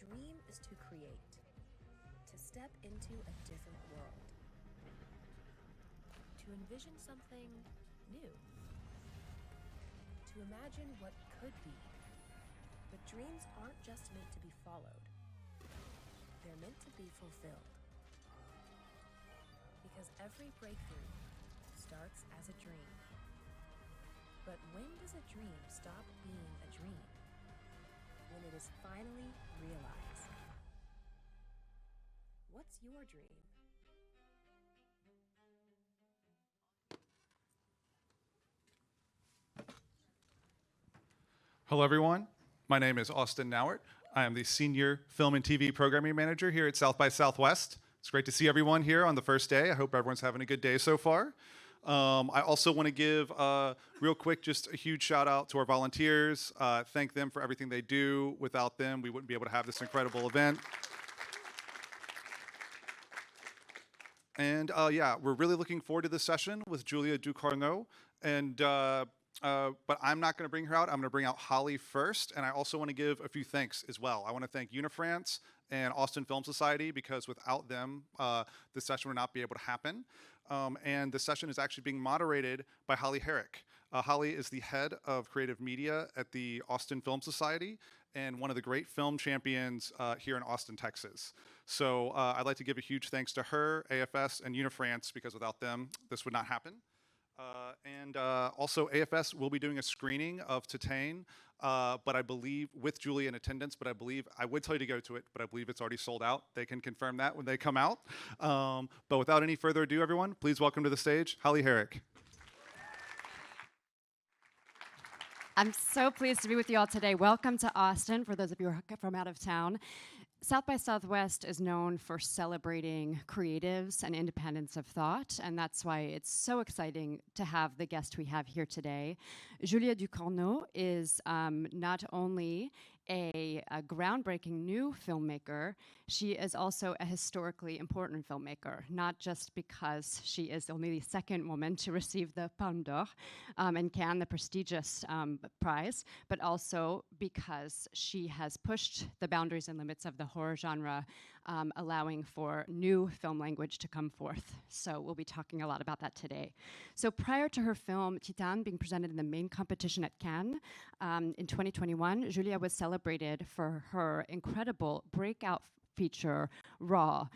dream is to create, to step into a different world, to envision something new, to imagine what could be. But dreams aren't just meant to be followed. They're meant to be fulfilled. Because every breakthrough starts as a dream. But when does a dream stop being a dream? When it is finally realized. What's your dream? Hello, everyone. My name is Austin Nauert. I am the Senior Film and TV Programming Manager here at South by Southwest. It's great to see everyone here on the first day. I hope everyone's having a good day so far. I also want to give, real quick, just a huge shout out to our volunteers. Thank them for everything they do. Without them, we wouldn't be able to have this incredible event. And yeah, we're really looking forward to this session with Julia Ducourneau. And but I'm not going to bring her out. I'm going to bring out Holly first. And I also want to give a few thanks as well. I want to thank Unifrance and Austin Film Society, because without them, this session would not be able to happen. And the session is actually being moderated by Holly Herrick. Holly is the head of creative media at the Austin Film Society and one of the great film champions here in Austin, Texas. So I'd like to give a huge thanks to her, AFS, and Unifrance, because without them, this would not happen. And also AFS will be doing a screening of Titane, but I believe with Julia in attendance, but I believe, I would tell you to go to it, but I believe it's already sold out. They can confirm that when they come out. But without any further ado, everyone, please welcome to the stage, Holly Herrick. I'm so pleased to be with you all today. Welcome to Austin, for those of you who are from out of town. South by Southwest is known for celebrating creatives and independence of thought, and that's why it's so exciting to have the guest we have here today. Julia Ducourneau is not only a groundbreaking new filmmaker, she is also a historically important filmmaker, not just because she is only the second woman to receive the Palme d'Or in Cannes, the prestigious prize, but also because she has pushed the boundaries and limits of the horror genre, allowing for new film language to come forth. So we'll be talking a lot about that today. So prior to her film Titane being presented in the main competition at Cannes in 2021, Julia was celebrated for her incredible breakout feature, Raw,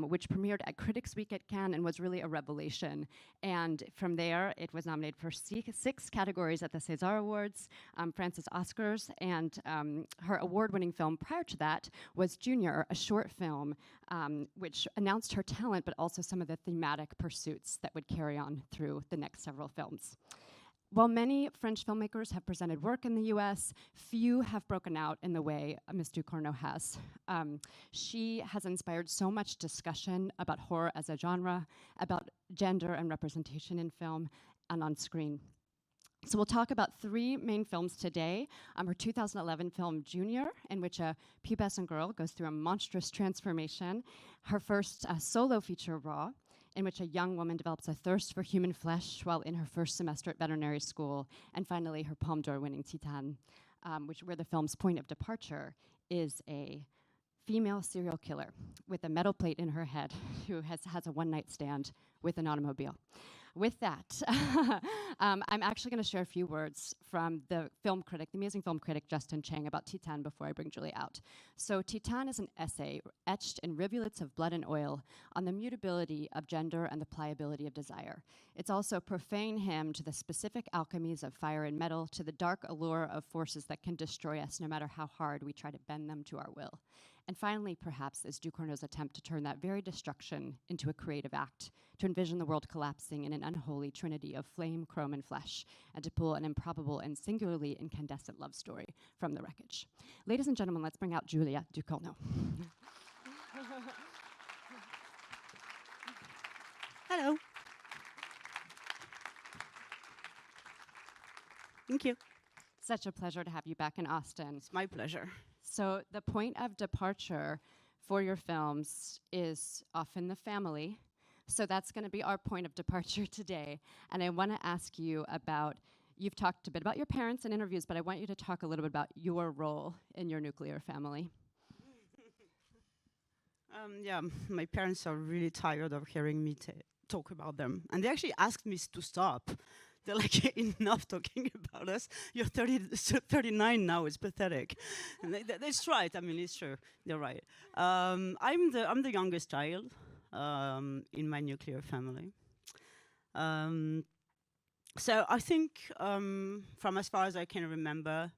which premiered at Critics Week at Cannes and was really a revelation. And from there, it was nominated for six categories at the César Awards, France's Oscars, and her award-winning film prior to that was Junior, a short film which announced her talent, but also some of the thematic pursuits that would carry on through the next several films. While many French filmmakers have presented work in the US, few have broken out in the way Ms. Ducourneau has. She has inspired so much discussion about horror as a genre, about gender and representation in film and on screen. So we'll talk about three main films today. Her 2011 film, Junior, in which a pubescent girl goes through a monstrous transformation. Her first solo feature, Raw, in which a young woman develops a thirst for human flesh while in her first semester at veterinary school. And finally, her Palme d'Or winning Titane, where the film's point of departure is a female serial killer with a metal plate in her head who has a one-night stand with an automobile. With that, I'm actually going to share a few words from the film critic, the amazing film critic Justin Chang, about Titane before I bring Julia out. So Titane is an essay etched in rivulets of blood and oil on the mutability of gender and the pliability of desire. It's also a profane hymn to the specific alchemies of fire and metal, to the dark allure of forces that can destroy us no matter how hard we try to bend them to our will. And finally, perhaps, is Ducourneau's attempt to turn that very destruction into a creative act, to envision the world collapsing in an unholy trinity of flame, chrome, and flesh, and to pull an improbable and singularly incandescent love story from the wreckage. Ladies and gentlemen, let's bring out Julia Ducourneau. Hello. Thank you. Such a pleasure to have you back in Austin. It's my pleasure. So the point of departure for your films is often the family. So that's going to be our point of departure today. And I want to ask you about, you've talked a bit about your parents in interviews, but I want you to talk a little bit about your role in your nuclear family. Yeah, my parents are really tired of hearing me talk about them. And they actually asked me to stop. They're like, enough talking about us. You're 39 now, it's pathetic. And that's right, I mean, it's true, they're right. I'm the youngest child in my nuclear family. So I think from as far as I can remember,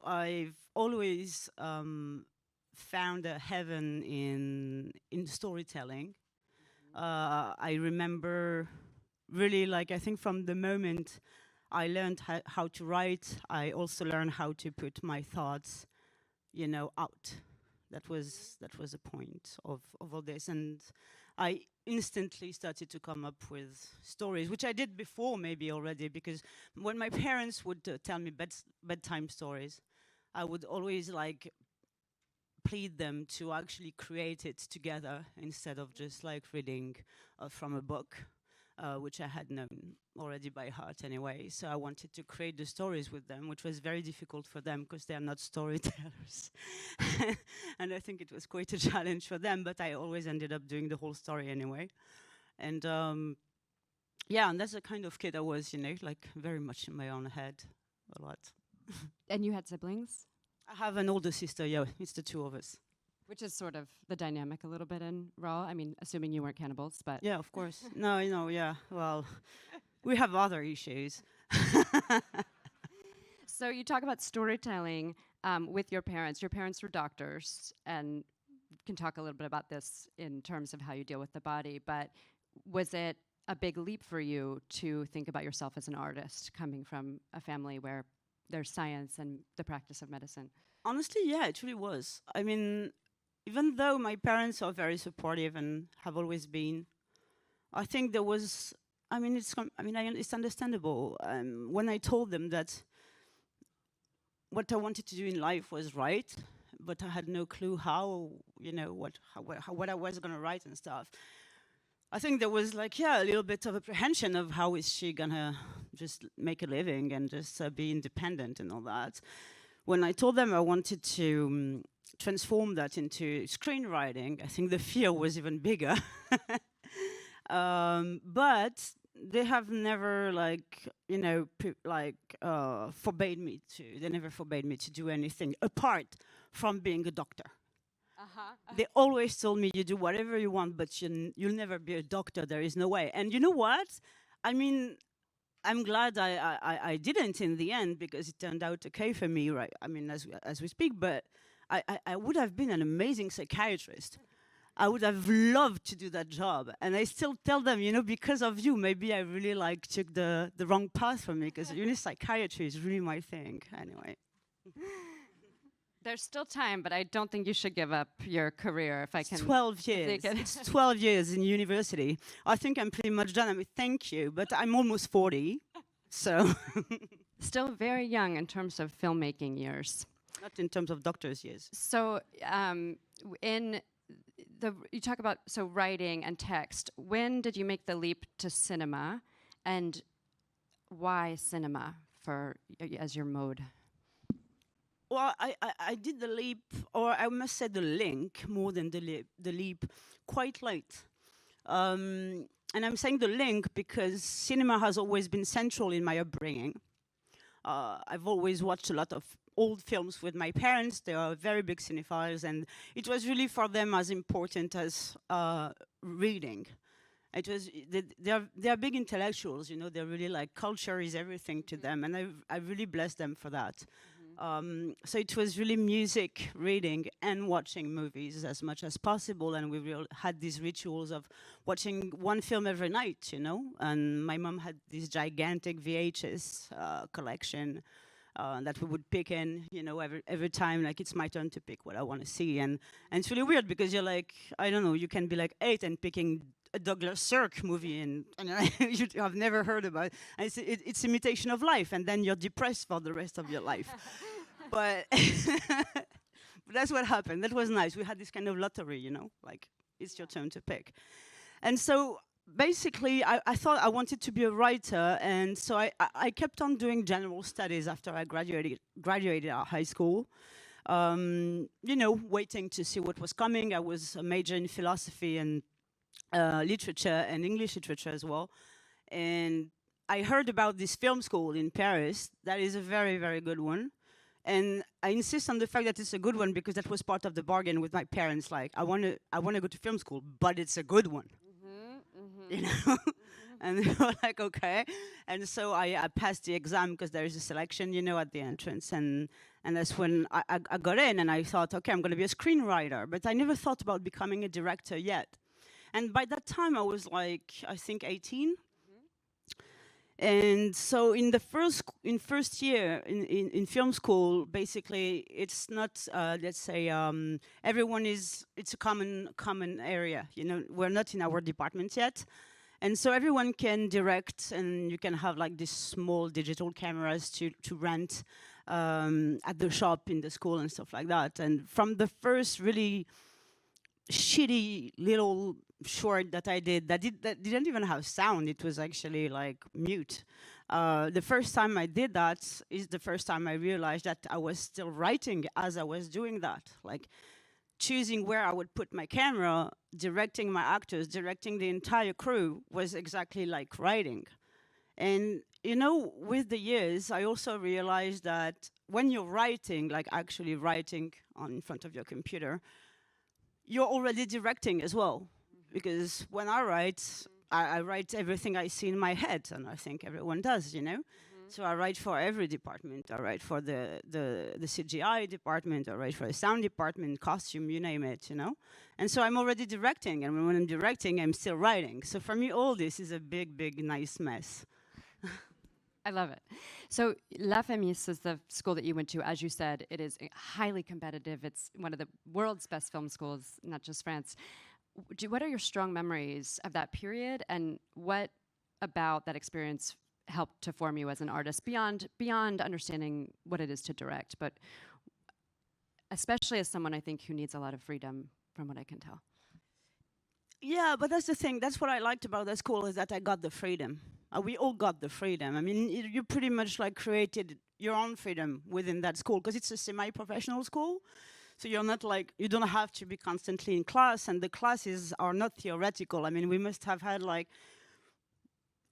I've always found a heaven in storytelling. I remember really, like, I think from the moment I learned how to write, I also learned how to put my thoughts, you know, out. That was the point of all this, and I instantly started to come up with stories, which I did before maybe already, because when my parents would tell me bedtime stories, I would always like plead them to actually create it together instead of just like reading from a book, which I had known already by heart anyway. So I wanted to create the stories with them, which was very difficult for them because they are not storytellers. And I think it was quite a challenge for them, but I always ended up doing the whole story anyway. And yeah, and that's the kind of kid I was, you know, like very much in my own head a lot. And you had siblings? I have an older sister, yeah, it's the two of us. Which is sort of the dynamic a little bit in Raw. I mean, assuming you weren't cannibals, but... Yeah, of course. No, you know, yeah, well, we have other issues. So you talk about storytelling with your parents. Your parents were doctors, and you can talk a little bit about this in terms of how you deal with the body, but was it a big leap for you to think about yourself as an artist, coming from a family where there's science and the practice of medicine? Honestly, yeah, it really was. I mean, even though my parents are very supportive and have always been, I think there was, it's understandable. When I told them that what I wanted to do in life was right, but I had no clue how, you know, what I was going to write and stuff. I think there was like, yeah, a little bit of apprehension of how is she gonna just make a living and just be independent and all that. When I told them I wanted to transform that into screenwriting, I think the fear was even bigger. But they have never, like, you know, forbade me to. They never forbade me to do anything apart from being a doctor. They always told me, you do whatever you want, but you'll never be a doctor. There is no way. And you know what? I mean, I'm glad I didn't in the end, because it turned out okay for me, right? I mean, as we speak, but I would have been an amazing psychiatrist. I would have loved to do that job. And I still tell them, you know, because of you, maybe I really like took the wrong path for me, because you know, psychiatry is really my thing anyway. There's still time, but I don't think you should give up your career if I can. 12 years. It's 12 years in university. I think I'm pretty much done. I mean, thank you, but I'm almost 40, so. Still very young in terms of filmmaking years. Not in terms of doctor's years. So you talk about writing and text. When did you make the leap to cinema, and why cinema as your mode? Well, I did the leap, or I must say the link, more than the leap, quite late. And I'm saying the link because cinema has always been central in my upbringing. I've always watched a lot of old films with my parents. They are very big cinephiles, and it was really for them as important as reading. It was they are big intellectuals, you know. They're really like, culture is everything to them, and I really bless them for that. So it was really music, reading, and watching movies as much as possible. And we had these rituals of watching one film every night, you know. And my mom had this gigantic VHS collection that we would pick in, you know, every time, like, it's my turn to pick what I want to see. And it's really weird because you're like, I don't know, you can be like 8 and picking a Douglas Sirk movie, and you have never heard about it. And it's imitation of life, and then you're depressed for the rest of your life. But that's what happened. That was nice. We had this kind of lottery, you know, like, it's your turn to pick. And so basically, I thought I wanted to be a writer, and so I kept on doing general studies after I graduated out of high school. you know, waiting to see what was coming. I was a major in philosophy and literature and English literature as well. And I heard about this film school in Paris. That is a very, very good one. And I insist on the fact that it's a good one because that was part of the bargain with my parents. Like, I want to go to film school, but it's a good one. You know? And they were like, okay. And so I passed the exam because there is a selection, you know, at the entrance. And that's when I got in and I thought, okay, I'm going to be a screenwriter. But I never thought about becoming a director yet. And by that time, I was like, I think 18. And so in the first year in film school, basically, it's not, let's say, everyone is, it's a common area. You know, we're not in our department yet. And so everyone can direct, and you can have like these small digital cameras to rent at the shop in the school and stuff like that. And from the first really shitty little short that I did, that didn't even have sound. It was actually like mute. The first time I did that is the first time I realized that I was still writing as I was doing that. Like, choosing where I would put my camera, directing my actors, directing the entire crew was exactly like writing. And, you know, with the years, I also realized that when you're writing, like actually writing in front of your computer, you're already directing as well. Because when I write everything I see in my head, and I think everyone does, you know? So I write for every department. I write for the CGI department. I write for the sound department, costume, you name it, you know? And so I'm already directing, and when I'm directing, I'm still writing. So for me, all this is a big, big, nice mess. I love it. So La Fémis is the school that you went to. As you said, it is highly competitive. It's one of the world's best film schools, not just France. What are your strong memories of that period, and what about that experience helped to form you as an artist beyond understanding what it is to direct, but especially as someone I think who needs a lot of freedom, from what I can tell? Yeah, but that's the thing. That's what I liked about that school, is that I got the freedom. We all got the freedom. I mean, you pretty much like created your own freedom within that school, because it's a semi-professional school. So you're not like, you don't have to be constantly in class, and the classes are not theoretical. I mean, we must have had like,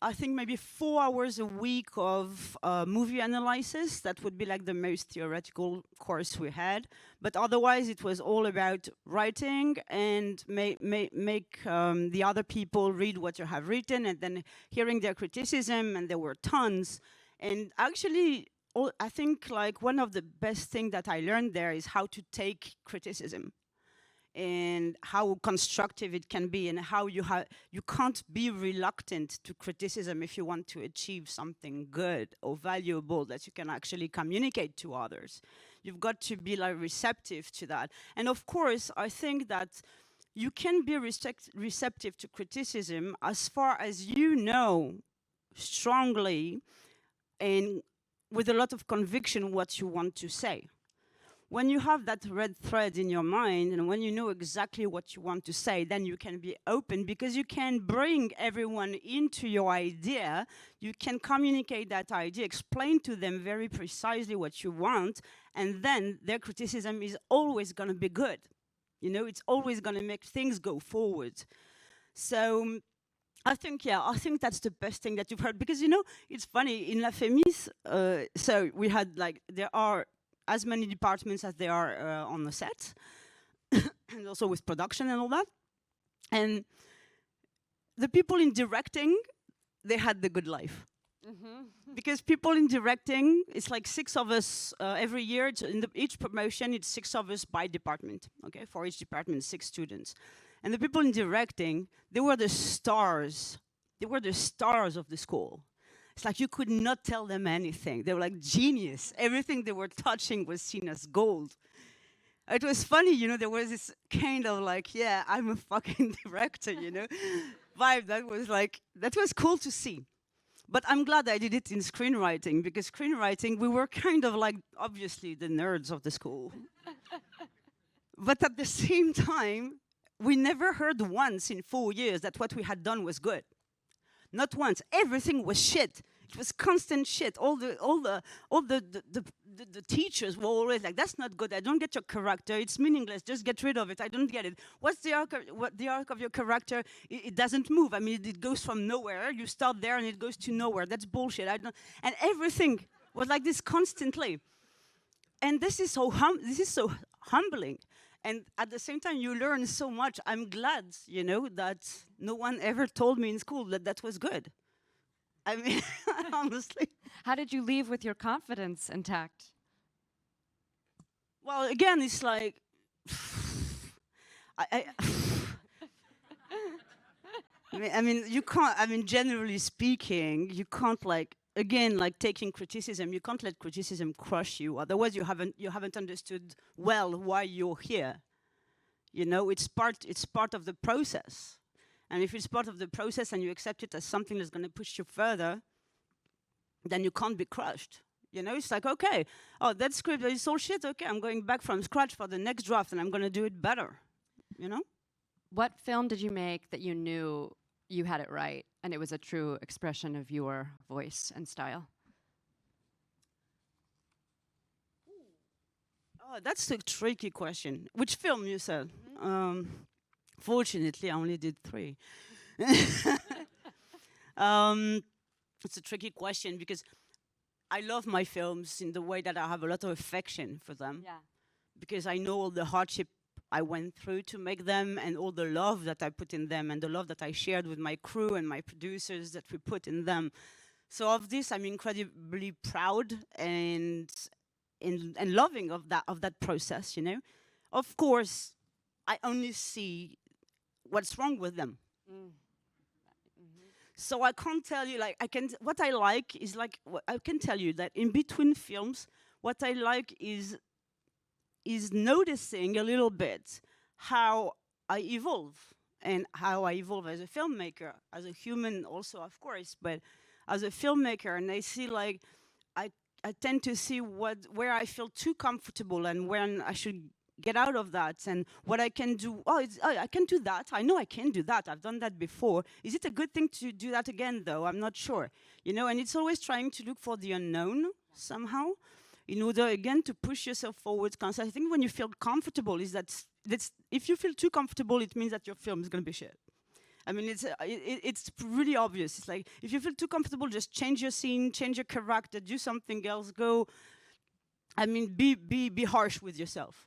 I think maybe 4 hours a week of movie analysis. That would be like the most theoretical course we had. But otherwise, it was all about writing and make the other people read what you have written, and then hearing their criticism, and there were tons. And actually, I think like one of the best things that I learned there is how to take criticism, and how constructive it can be, and how you can't be reluctant to criticism if you want to achieve something good or valuable that you can actually communicate to others. You've got to be like receptive to that. And of course, I think that you can be receptive to criticism as far as you know strongly and with a lot of conviction what you want to say. When you have that red thread in your mind, and when you know exactly what you want to say, then you can be open, because you can bring everyone into your idea. You can communicate that idea, explain to them very precisely what you want, and then their criticism is always going to be good. You know, it's always going to make things go forward. So I think that's the best thing that you've heard, because, you know, it's funny, in La Fémis, so we had like, there are as many departments as there are on the set, and also with production and all that. And the people in directing, they had the good life. Because people in directing, it's like 6 of us every year. Each promotion, it's 6 of us by department. Okay, for each department, 6 students. And the people in directing, they were the stars. They were the stars of the school. It's like you could not tell them anything. They were like genius. Everything they were touching was seen as gold. It was funny, you know, there was this kind of like, yeah, I'm a fucking director, you know, vibe. That was cool to see. But I'm glad I did it in screenwriting, because screenwriting, we were kind of like, obviously, the nerds of the school. But at the same time, we never heard once in 4 years that what we had done was good. Not once. Everything was shit. It was constant shit. All the the teachers were always like, that's not good, I don't get your character, it's meaningless, just get rid of it, I don't get it. What's the arc of your character? It doesn't move. I mean, it goes from nowhere, you start there and it goes to nowhere. That's bullshit. And everything was like this constantly. And this is so humbling. And at the same time, you learn so much. I'm glad, you know, that no one ever told me in school that that was good. I mean, honestly. How did you leave with your confidence intact? Well, again, it's like, I mean, you can't, I mean, generally speaking, you can't like, again, like taking criticism, you can't let criticism crush you. Otherwise, you haven't understood well why you're here. You know, it's part of the process. And if it's part of the process and you accept it as something that's going to push you further, then you can't be crushed. You know, it's like, okay, oh, that script is all shit. Okay, I'm going back from scratch for the next draft and I'm going to do it better. You know? What film did you make that you knew you had it right and it was a true expression of your voice and style? Oh, that's a tricky question. Which film you said? Fortunately, I only did 3. It's a tricky question because I love my films in the way that I have a lot of affection for them. Yeah. Because I know all the hardship I went through to make them and all the love that I put in them and the love that I shared with my crew and my producers that we put in them. So of this, I'm incredibly proud and loving of that process, you know. Of course, I only see what's wrong with them. So I can't tell you, like, what I like is like, I can tell you that in between films, what I like is noticing a little bit how I evolve and how I evolve as a filmmaker, as a human also, of course, but as a filmmaker. And I see, like, I tend to see where I feel too comfortable and when I should get out of that and what I can do. Oh, I can do that. I know I can do that. I've done that before. Is it a good thing to do that again, though? I'm not sure. You know, and it's always trying to look for the unknown somehow in order, again, to push yourself forward. Because I think when you feel comfortable, that's if you feel too comfortable, it means that your film is going to be shit. I mean, it's really obvious. It's like, if you feel too comfortable, just change your scene, change your character, do something else, go. I mean, be harsh with yourself.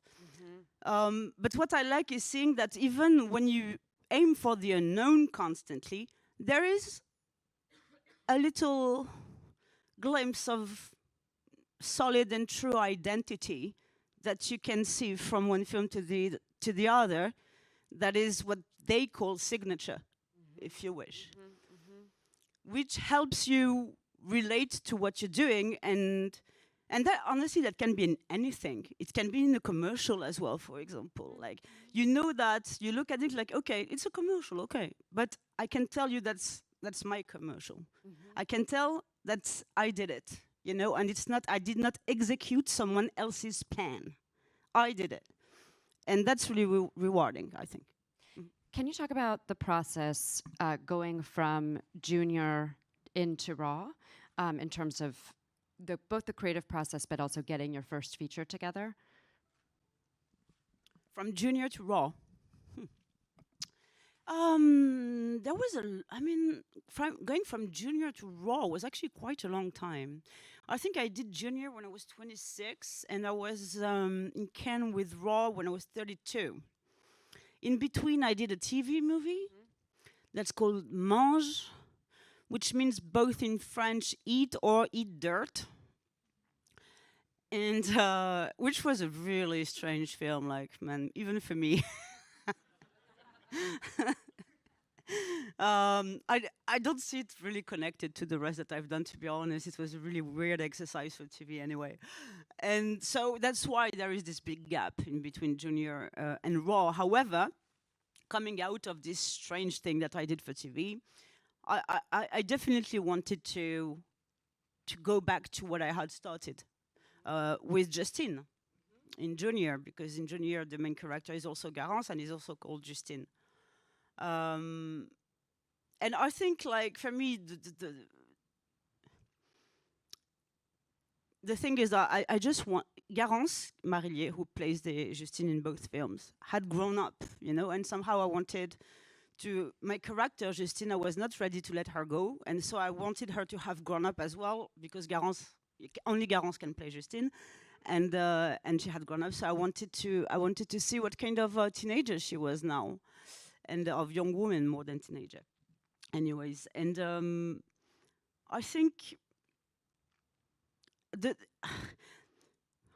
But what I like is seeing that even when you aim for the unknown constantly, there is a little glimpse of solid and true identity that you can see from one film to the other. That is what they call signature, if you wish, which helps you relate to what you're doing. And that, honestly, that can be in anything. It can be in a commercial as well, for example. Like, you know that, you look at it like, okay, it's a commercial, okay. But I can tell you that's my commercial. I can tell that I did it, you know, and I did not execute someone else's plan. I did it. And that's really rewarding, I think. Can you talk about the process going from junior into raw in terms of both the creative process, but also getting your first feature together? From junior to raw. There was going from junior to raw was actually quite a long time. I think I did junior when I was 26, and I was in Cannes with raw when I was 32. In between, I did a TV movie that's called Mange, which means both in French, eat or eat dirt. And which was a really strange film, like, man, even for me. I don't see it really connected to the rest that I've done, to be honest. It was a really weird exercise for TV anyway. And so that's why there is this big gap in between junior and raw. However, coming out of this strange thing that I did for TV, I definitely wanted to go back to what I had started with Justine in junior, because in junior the main character is also Garance and is also called Justine. And I think, like, for me, the thing is that I just want Garance, Marillier, who plays the Justine in both films, had grown up, you know, and somehow I wanted to my character Justine. I was not ready to let her go, and so I wanted her to have grown up as well, because only Garance can play Justine, and she had grown up. So I wanted to see what kind of teenager she was now, and of young woman more than teenager. Anyways, and I think that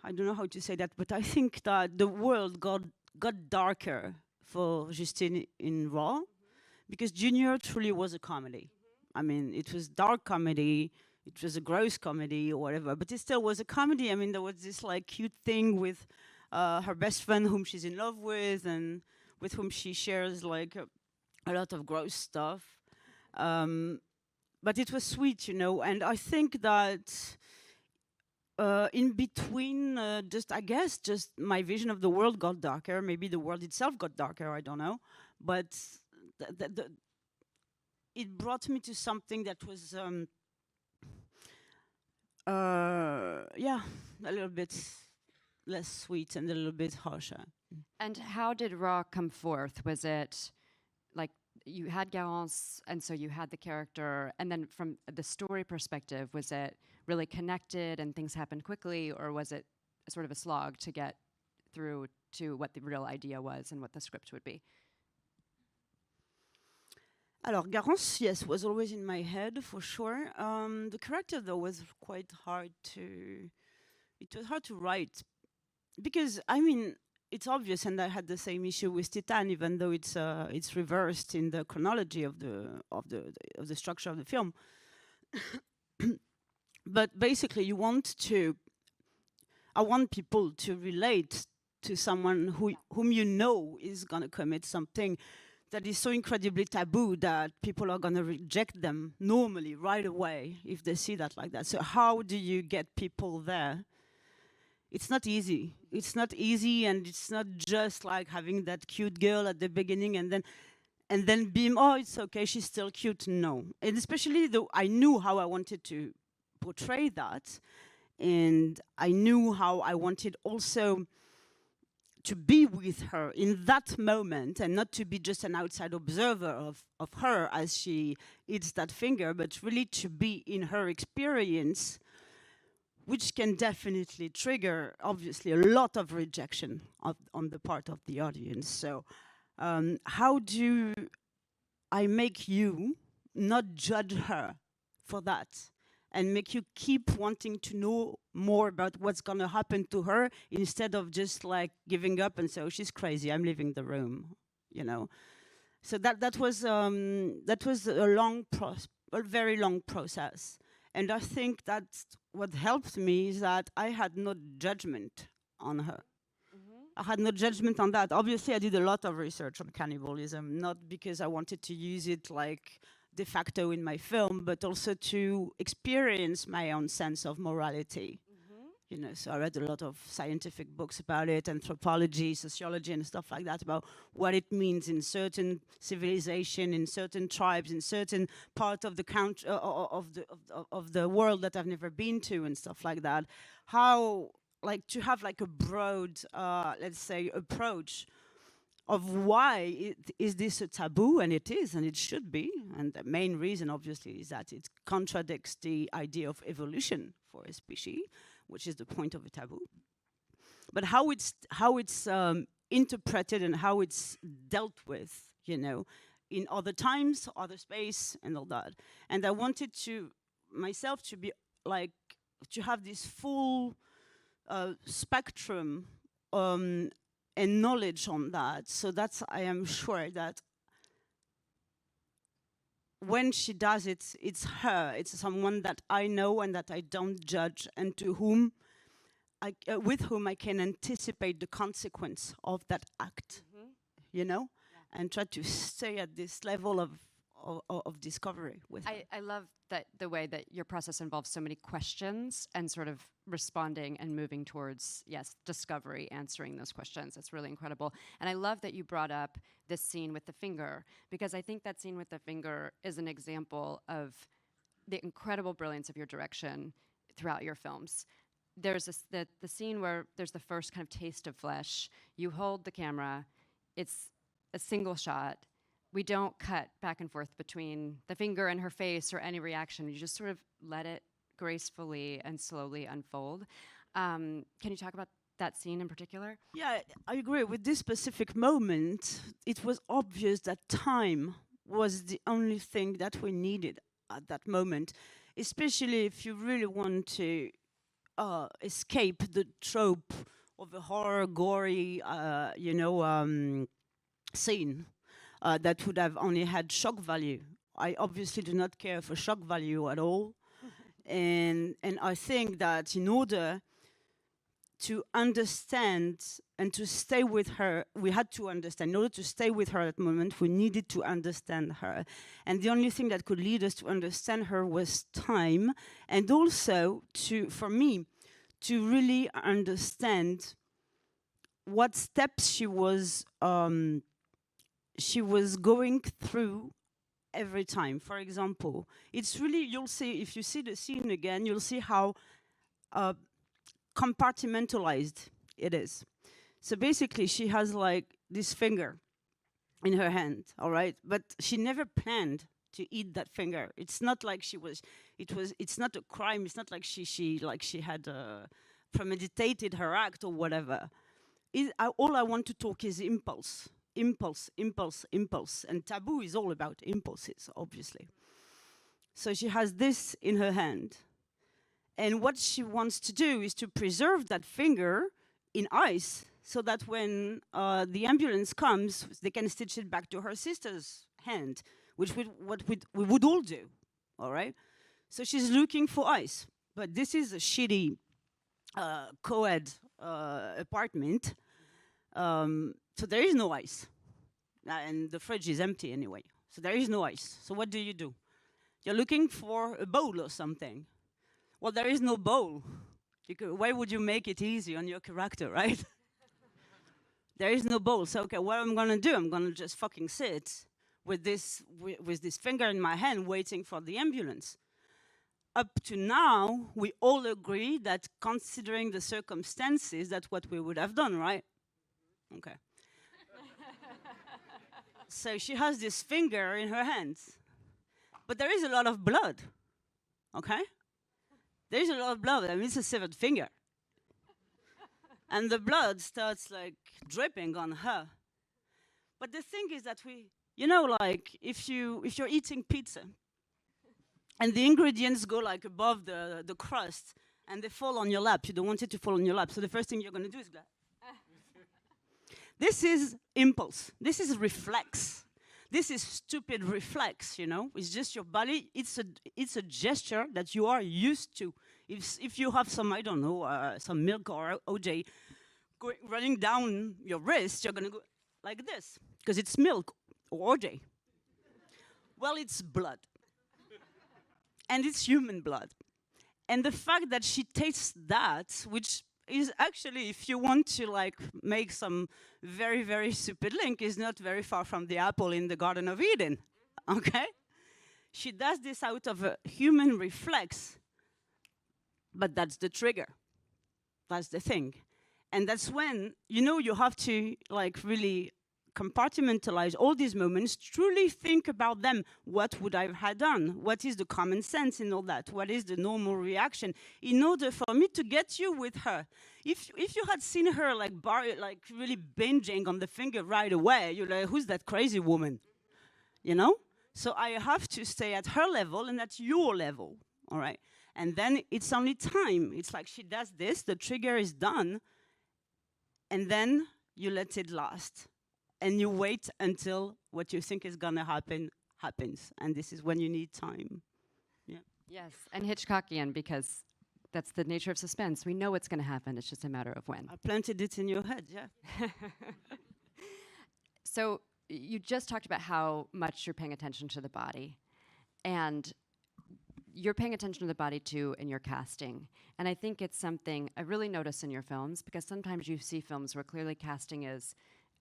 I don't know how to say that, but I think that the world got darker for Justine in Raw, because Junior truly was a comedy. I mean, it was dark comedy, it was a gross comedy or whatever, but it still was a comedy. I mean, there was this like cute thing with her best friend whom she's in love with and with whom she shares like a lot of gross stuff. But it was sweet, you know, and I think that in between, I guess, just my vision of the world got darker. Maybe the world itself got darker, I don't know. But it brought me to something that was, yeah, a little bit less sweet and a little bit harsher. And how did Raw come forth? Was it like you had Garance, and so you had the character, and then from the story perspective, was it really connected and things happened quickly, or was it sort of a slog to get through to what the real idea was and what the script would be? Alors, Garance, yes, was always in my head for sure. The character, though, was quite hard to. It was hard to write because, I mean, it's obvious, and I had the same issue with Titane, even though it's reversed in the chronology of the structure of the film. But basically, I want people to relate to someone whom you know is gonna commit something that is so incredibly taboo that people are gonna reject them normally right away if they see that like that. So how do you get people there? It's not easy. It's not easy, and it's not just like having that cute girl at the beginning and then beam, oh, it's okay, she's still cute. No. And especially though I knew how I wanted to portray that, and I knew how I wanted also to be with her in that moment and not to be just an outside observer of her as she eats that finger, but really to be in her experience, which can definitely trigger, obviously, a lot of rejection on the part of the audience. So how do I make you not judge her for that and make you keep wanting to know more about what's going to happen to her instead of just like giving up and say, oh, she's crazy, I'm leaving the room, you know? So that was a very long process. And I think that's what helped me, is that I had no judgment on her. I had no judgment on that. Obviously, I did a lot of research on cannibalism, not because I wanted to use it like de facto in my film, but also to experience my own sense of morality. You know, so I read a lot of scientific books about it, anthropology, sociology, and stuff like that, about what it means in certain civilization, in certain tribes, in certain part of the country, of the world that I've never been to, and stuff like that. How, like, to have like a broad, let's say, approach of why is this a taboo, and it is, and it should be. And the main reason, obviously, is that it contradicts the idea of evolution for a species, which is the point of a taboo. But how it's interpreted and how it's dealt with, you know, in other times, other space, and all that. And I wanted to myself to be like, to have this full spectrum and knowledge on that. So that's, I am sure that when she does it, it's her. It's someone that I know and that I don't judge, and to whom with whom I can anticipate the consequence of that act, you know, and try to stay at this level of discovery with her. I love that the way that your process involves so many questions and sort of responding and moving towards, yes, discovery, answering those questions. It's really incredible. And I love that you brought up this scene with the finger, because I think that scene with the finger is an example of the incredible brilliance of your direction throughout your films. there's the scene where there's the first kind of taste of flesh. You hold the camera. It's a single shot. We don't cut back and forth between the finger and her face or any reaction. You just sort of let it gracefully and slowly unfold. Can you talk about that scene in particular? Yeah, I agree. With this specific moment, it was obvious that time was the only thing that we needed at that moment, especially if you really want to escape the trope of a horror, gory, scene that would have only had shock value. I obviously do not care for shock value at all. And I think that in order to understand and to stay with her, we had to understand. In order to stay with her at that moment, we needed to understand her. And the only thing that could lead us to understand her was time, and also for me, to really understand what steps she was going through every time. For example, it's really, you'll see, if you see the scene again, you'll see how compartmentalized it is. So basically, she has like this finger in her hand, all right? But she never planned to eat that finger. It's not like it's not a crime. It's not like she had premeditated her act or whatever. All I want to talk is impulse. Impulse, impulse, impulse. And taboo is all about impulses, obviously. So she has this in her hand. And what she wants to do is to preserve that finger in ice so that when the ambulance comes, they can stitch it back to her sister's hand, which we would all do, all right? So she's looking for ice. But this is a shitty co-ed apartment. So there is no ice. And the fridge is empty anyway. So there is no ice. So what do? You're looking for a bowl or something. Well, there is no bowl. Why would you make it easy on your character, right? There is no bowl. So, okay, what I'm going to do, I'm going to just fucking sit with this finger in my hand waiting for the ambulance. Up to now, we all agree that considering the circumstances, that's what we would have done, right? Okay. So she has this finger in her hands. But there is a lot of blood, okay? There is a lot of blood. I mean, it's a severed finger. And the blood starts like dripping on her. But the thing is that like if you're eating pizza and the ingredients go like above the crust and they fall on your lap, you don't want it to fall on your lap. So the first thing you're going to do is go. This is impulse. This is reflex. This is stupid reflex, It's just your body. It's a gesture that you are used to. If you have some, I don't know, some milk or OJ running down your wrist, you're going to go like this because it's milk or OJ. Well, it's blood. And it's human blood. And the fact that she tastes that, which is actually, if you want to like make some very, very stupid link, is not very far from the apple in the Garden of Eden, okay? She does this out of a human reflex, but that's the trigger. That's the thing. And that's when, you have to like really compartmentalize all these moments, truly think about them. What would I have done? What is the common sense in all that? What is the normal reaction? In order for me to get you with her. If you had seen her like really binging on the finger right away, you're like, who's that crazy woman? So I have to stay at her level and at your level, all right? And then it's only time. It's like she does this, the trigger is done, and then you let it last. And you wait until what you think is going to happen happens. And this is when you need time. Yeah. Yes, and Hitchcockian, because that's the nature of suspense. We know what's going to happen. It's just a matter of when. I planted it in your head, yeah. So you just talked about how much you're paying attention to the body. And you're paying attention to the body, too, in your casting. And I think it's something I really notice in your films, because sometimes you see films where clearly casting is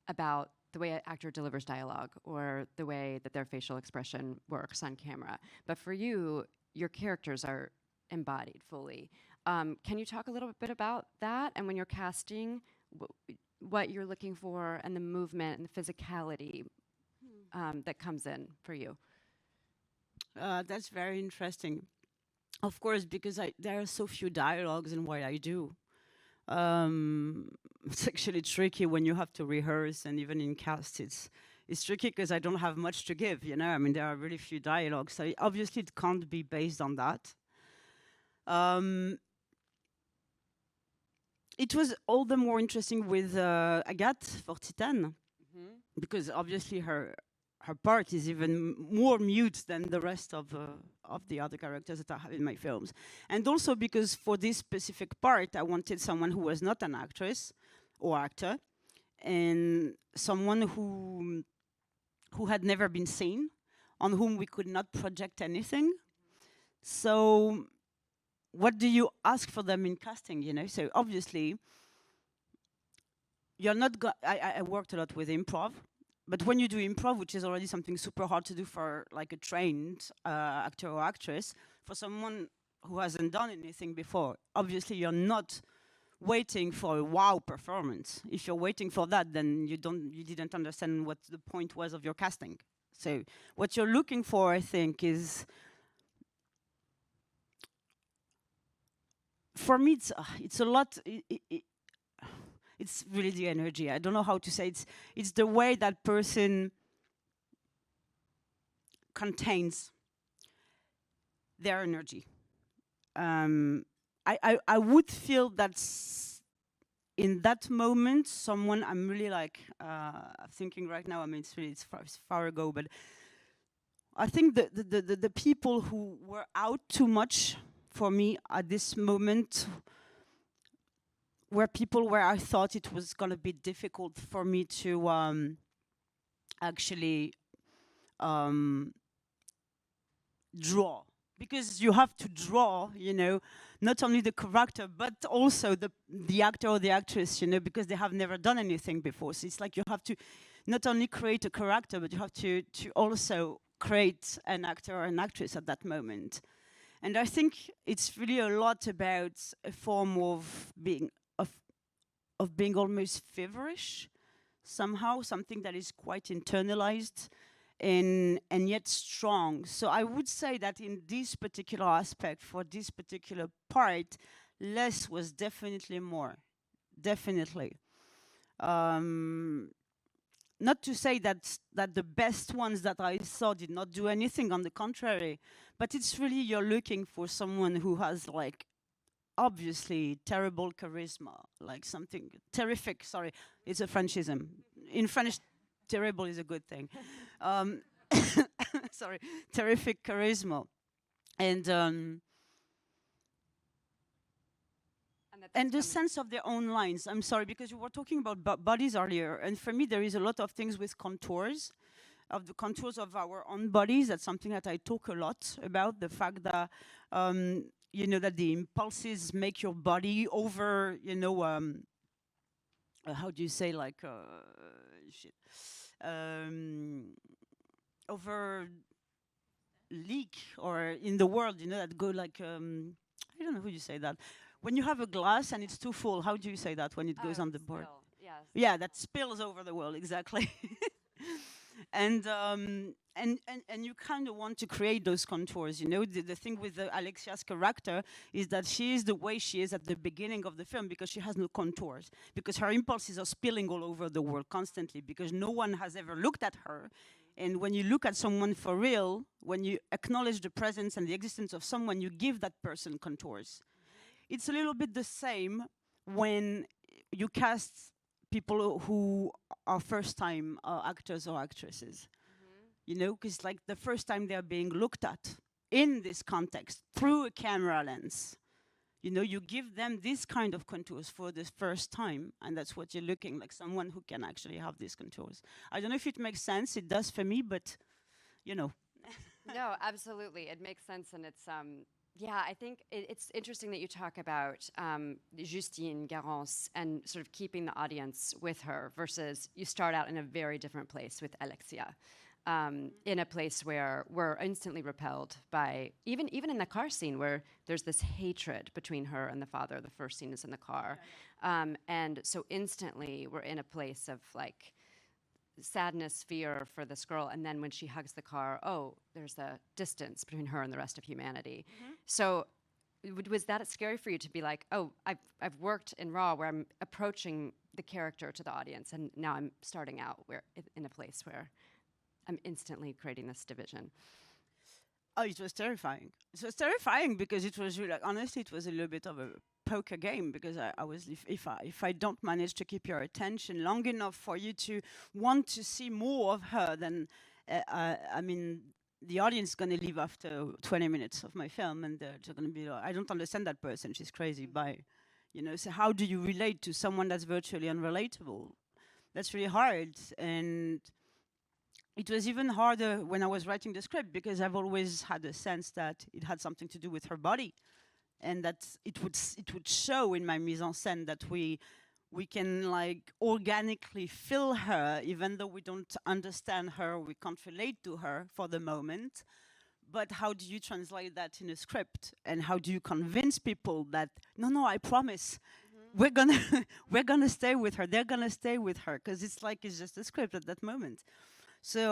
about the way an actor delivers dialogue or the way that their facial expression works on camera. But for you, your characters are embodied fully. Can you talk a little bit about that? And when you're casting, what you're looking for, and the movement and the physicality that comes in for you? That's very interesting. Of course, because there are so few dialogues in what I do. It's actually tricky when you have to rehearse, and even in cast, it's tricky because I don't have much to give. You know, I mean, there are really few dialogues. So obviously, it can't be based on that. It was all the more interesting with Agathe for Titane, because obviously her part is even more mute than the rest of the other characters that I have in my films. And also because for this specific part, I wanted someone who was not an actress or actor, and someone who had never been seen, on whom we could not project anything. So what do you ask for them in casting, you know? So obviously, you're not I worked a lot with improv, but when you do improv, which is already something super hard to do for like a trained actor or actress, for someone who hasn't done anything before, obviously you're not waiting for a wow performance. If you're waiting for that, then you didn't understand what the point was of your casting. So what you're looking for, I think, is, for me, it's a lot. It's really the energy. I don't know how to say it. It's the way that person contains their energy. I would feel that in that moment, someone I'm really like thinking right now. I mean, it's far ago, but I think the people who were out too much for me at this moment were people where I thought it was going to be difficult for me to actually draw. Because you have to draw, you know, not only the character, but also the actor or the actress, you know, because they have never done anything before. So it's like you have to not only create a character, but you have to also create an actor or an actress at that moment. And I think it's really a lot about a form of being almost feverish, somehow, something that is quite internalized and yet strong. So I would say that in this particular aspect, for this particular part, less was definitely more, definitely. Not to say that the best ones that I saw did not do anything, on the contrary, but it's really you're looking for someone who has like obviously terrible charisma, like something terrific. Sorry, it's a Frenchism. In French, terrible is a good thing. Sorry, terrific charisma, and the sense of their own lines. I'm sorry, because you were talking about bodies earlier, and for me there is a lot of things with contours, of the contours of our own bodies. That's something that I talk a lot about, the fact that you know, that the impulses make your body over, you know, how do you say, like over leak, or in the world, you know, that go like I don't know how you say that. When you have a glass and it's too full, how do you say that when it goes on the board? Yes. Yeah, that spills over the world, exactly. And you kind of want to create those contours, you know. The thing with Alexia's character is that she is the way she is at the beginning of the film because she has no contours, because her impulses are spilling all over the world constantly, because no one has ever looked at her. And when you look at someone for real, when you acknowledge the presence and the existence of someone, you give that person contours. It's a little bit the same when you cast people who are first-time actors or actresses, you know, because like the first time they're being looked at in this context through a camera lens, you know, you give them this kind of contours for the first time, and that's what you're looking, like someone who can actually have these contours. I don't know if it makes sense. It does for me, but you know. No, absolutely, it makes sense, and it's yeah, I think it's interesting that you talk about Justine Garance and sort of keeping the audience with her versus you start out in a very different place with Alexia. in a place where we're instantly repelled by, even in the car scene where there's this hatred between her and the father. The first scene is in the car. And so instantly we're in a place of like sadness, fear for this girl. And then when she hugs the car, oh, there's a distance between her and the rest of humanity. So was that scary for you to be like, oh, I've worked in Raw where I'm approaching the character to the audience, and now I'm starting out where in a place where I'm instantly creating this division? Oh, it was terrifying. It was terrifying because it was really, like, honestly, it was a little bit of a poker game, because I was, if I don't manage to keep your attention long enough for you to want to see more of her, then I mean, the audience is going to leave after 20 minutes of my film, and they're going to be like, I don't understand that person, she's crazy, bye. You know, so how do you relate to someone that's virtually unrelatable? That's really hard. And it was even harder when I was writing the script, because I've always had a sense that it had something to do with her body, and that it would show in my mise en scène that we can like organically feel her, even though we don't understand her, we can't relate to her for the moment. But how do you translate that in a script? And how do you convince people that, no, I promise, we're gonna stay with her, they're gonna stay with her, because it's just a script at that moment. So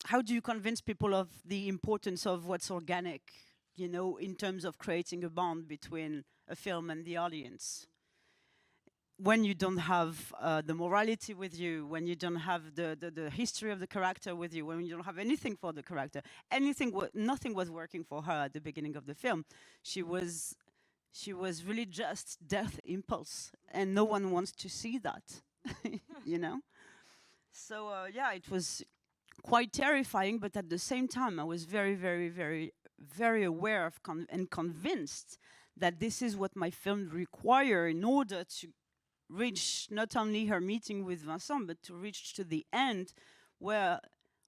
how do you convince people of the importance of what's organic, you know, in terms of creating a bond between a film and the audience? When you don't have the morality with you, when you don't have the history of the character with you, when you don't have anything for the character, nothing was working for her at the beginning of the film. She was really just death impulse, and no one wants to see that, you know? So yeah, it was quite terrifying, but at the same time, I was very, very, very, very aware of and convinced that this is what my film require in order to reach not only her meeting with Vincent, but to reach to the end, where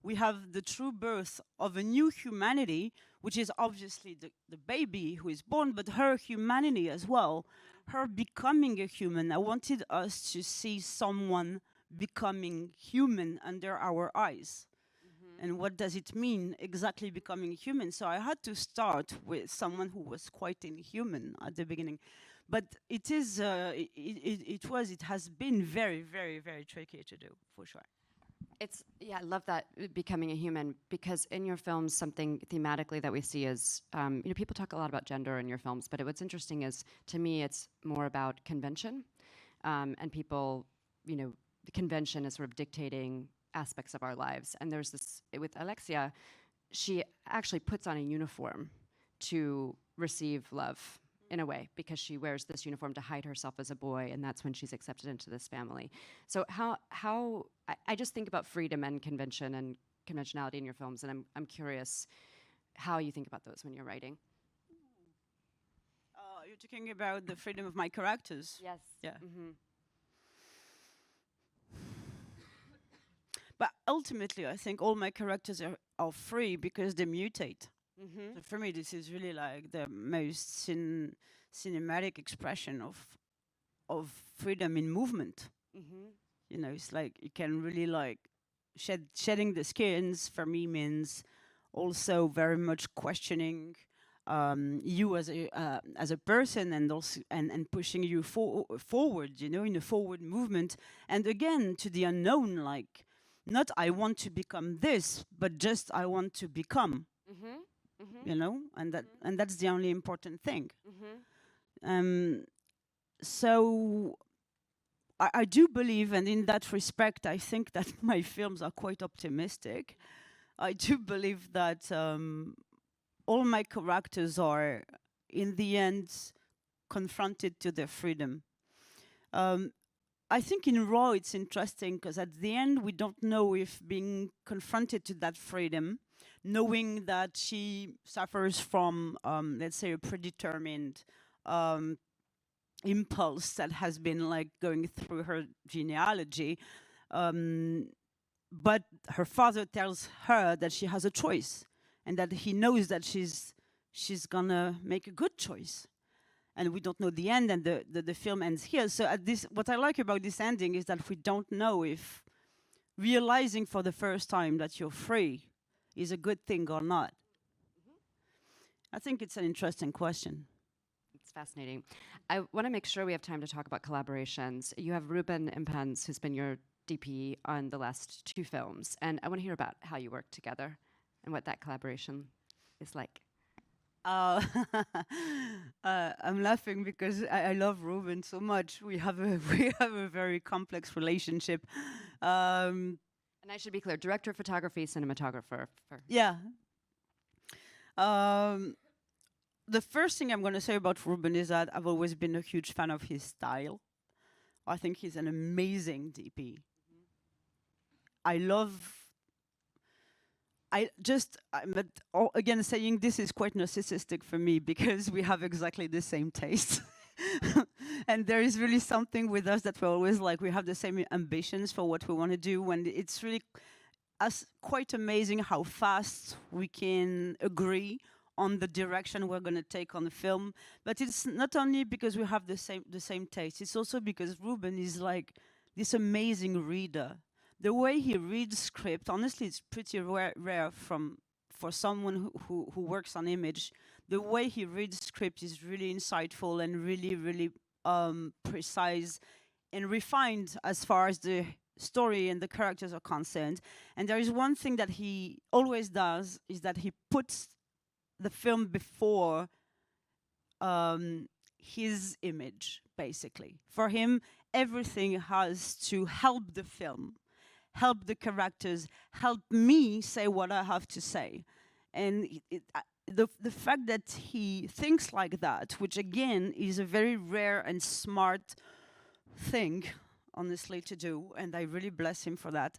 we have the true birth of a new humanity, which is obviously the baby who is born, but her humanity as well, her becoming a human. I wanted us to see someone becoming human under our eyes. And what does it mean exactly becoming human? So I had to start with someone who was quite inhuman at the beginning. But it has been very, very, very tricky to do, for sure. I love that, becoming a human, because in your films, something thematically that we see is, people talk a lot about gender in your films, but what's interesting is, to me, it's more about convention, and people, the convention is sort of dictating aspects of our lives. And there's this, with Alexia, she actually puts on a uniform to receive love, in a way, because she wears this uniform to hide herself as a boy, and that's when she's accepted into this family. So I just think about freedom and convention and conventionality in your films, and I'm curious how you think about those when you're writing. You're talking about the freedom of my characters? Yes. Yeah. But ultimately, I think all my characters are free because they mutate. So for me, this is really like the most cinematic expression of freedom in movement. You know, it's like you can really like shedding the skins. For me, means also very much questioning you as a person, and also and pushing you forward. You know, in a forward movement, and again to the unknown. Like, not I want to become this, but just I want to become. You know, and that's the only important thing. So I do believe, and in that respect, I think that my films are quite optimistic. I do believe that all my characters are, in the end, confronted to their freedom. I think in Raw it's interesting because at the end we don't know if being confronted to that freedom, knowing that she suffers from, let's say, a predetermined impulse that has been like going through her genealogy, but her father tells her that she has a choice, and that he knows that she's gonna make a good choice. And we don't know the end, and the film ends here. So at this, what I like about this ending is that we don't know if realizing for the first time that you're free is a good thing or not? I think it's an interesting question. It's fascinating. I want to make sure we have time to talk about collaborations. You have Ruben Impens, who's been your DP on the last 2 films, and I want to hear about how you work together and what that collaboration is like. I'm laughing because I love Ruben so much. We have a very complex relationship. And I should be clear, director of photography, cinematographer. Yeah. The first thing I'm going to say about Ruben is that I've always been a huge fan of his style. I think he's an amazing DP. But again, saying this is quite narcissistic for me because we have exactly the same taste. And there is really something with us that we're always like, we have the same ambitions for what we want to do. And it's really quite amazing how fast we can agree on the direction we're going to take on the film. But it's not only because we have the same taste, it's also because Ruben is like this amazing reader. The way he reads script, honestly, it's pretty rare for someone who works on image. The way he reads script is really insightful and really precise and refined as far as the story and the characters are concerned. And there is one thing that he always does, is that he puts the film before his image, basically. For him, everything has to help the film, help the characters, help me say what I have to say. And the fact that he thinks like that, which again is a very rare and smart thing, honestly, to do, and I really bless him for that.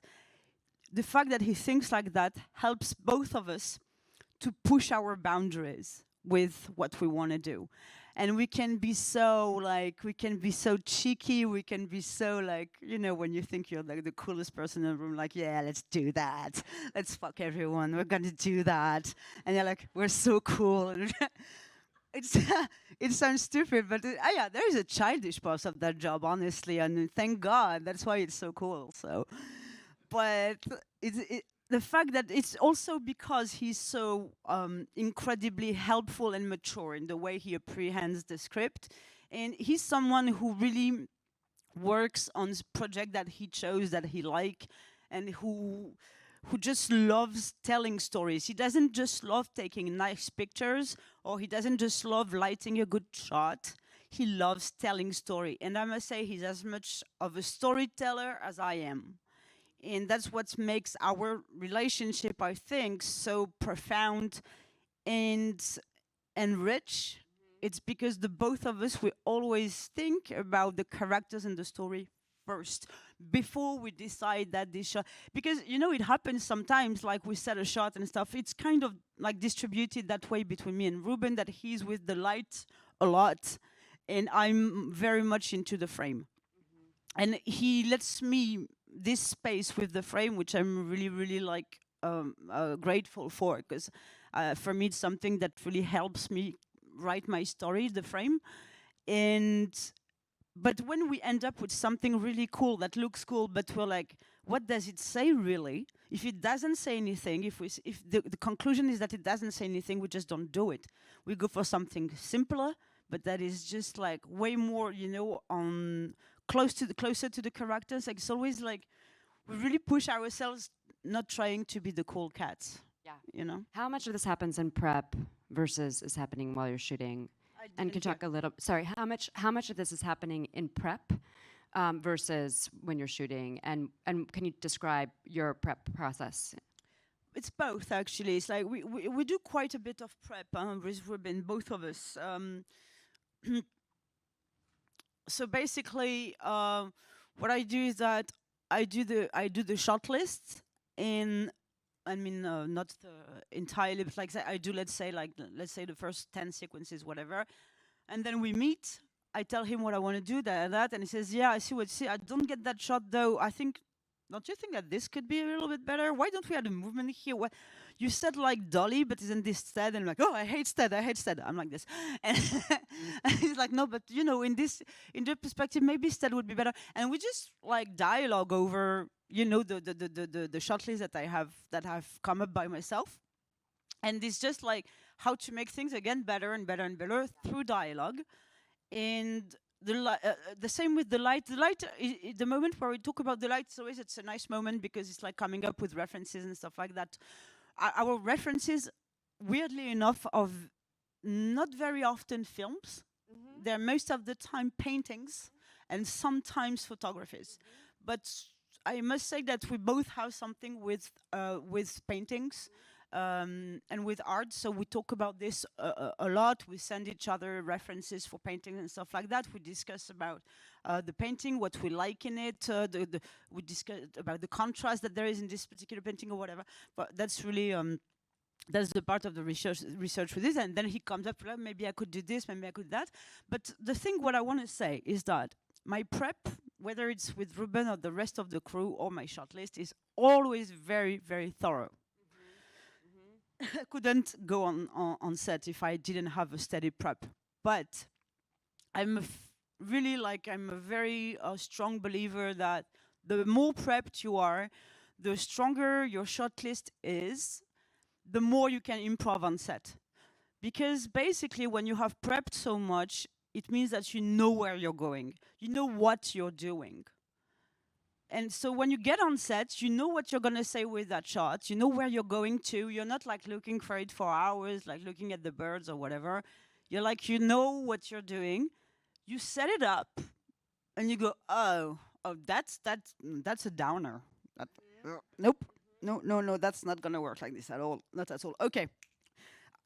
The fact that he thinks like that helps both of us to push our boundaries with what we want to do. And we can be so cheeky, we can be so like, you know, when you think you're like the coolest person in the room, like, yeah, let's do that. Let's fuck everyone, we're gonna do that. And you're like, we're so cool. It sounds stupid, but yeah, there is a childish part of that job, honestly, and thank God, that's why it's so cool. So, but the fact that it's also because he's so incredibly helpful and mature in the way he apprehends the script, and he's someone who really works on project that he chose, that he like, and who just loves telling stories. He doesn't just love taking nice pictures, or he doesn't just love lighting a good shot. He loves telling story, and I must say he's as much of a storyteller as I am. And that's what makes our relationship, I think, so profound and rich. It's because the both of us, we always think about the characters and the story first before we decide that this shot. Because, you know, it happens sometimes, like we set a shot and stuff. It's kind of like distributed that way between me and Ruben, that he's with the light a lot, and I'm very much into the frame. And he lets me this space with the frame, which I'm really like grateful for, because for me it's something that really helps me write my story, the frame. But when we end up with something really cool that looks cool, but we're like, what does it say really? If it doesn't say anything, if the conclusion is that it doesn't say anything, we just don't do it. We go for something simpler, but that is just like way more, you know, closer to the characters. Like, it's always like we really push ourselves, not trying to be the cool cats. Yeah, you know. How much of this happens in prep versus is happening while you're shooting? And can talk a little. Sorry, how much of this is happening in prep versus when you're shooting? And can you describe your prep process? It's both, actually. It's like we do quite a bit of prep with Ruben, both of us. So basically, what I do is that I do the shot list, and I mean not the entirely, but like I do, let's say the first 10 sequences, whatever, and then we meet. I tell him what I want to do, that, and he says, yeah, I see what you see. I don't get that shot though. Don't you think that this could be a little bit better? Why don't we have the movement here? What you said, like dolly, but isn't this stead? And I'm like, oh, I hate stead. I'm like this, and he's like, no, but you know, in the perspective, maybe stead would be better. And we just like dialogue over you know, the short list that I've come up by myself. And it's just like how to make things again better and better and better through dialogue. And the same with the light. The light, the moment where we talk about the light, it's a nice moment because it's like coming up with references and stuff like that. Our references, weirdly enough, of not very often films. They're most of the time paintings and sometimes photographies. But I must say that we both have something with paintings. And with art, so we talk about this a lot. We send each other references for painting and stuff like that. We discuss about the painting, what we like in it. We discuss about the contrast that there is in this particular painting or whatever. But that's really that's the part of the research with this. And then he comes up, well, maybe I could do this, maybe I could do that. But the thing, what I want to say is that my prep, whether it's with Ruben or the rest of the crew or my shortlist, is always very, very thorough. I couldn't go on set if I didn't have a steady prep. But I'm a very strong believer that the more prepped you are, the stronger your shortlist is, the more you can improv on set. Because basically when you have prepped so much, it means that you know where you're going. You know what you're doing. And so when you get on set, you know what you're going to say with that shot. You know where you're going to. You're not like looking for it for hours, like looking at the birds or whatever. You're like, you know what you're doing. You set it up and you go, oh, that's a downer. Nope. No, that's not going to work like this at all. Not at all. Okay.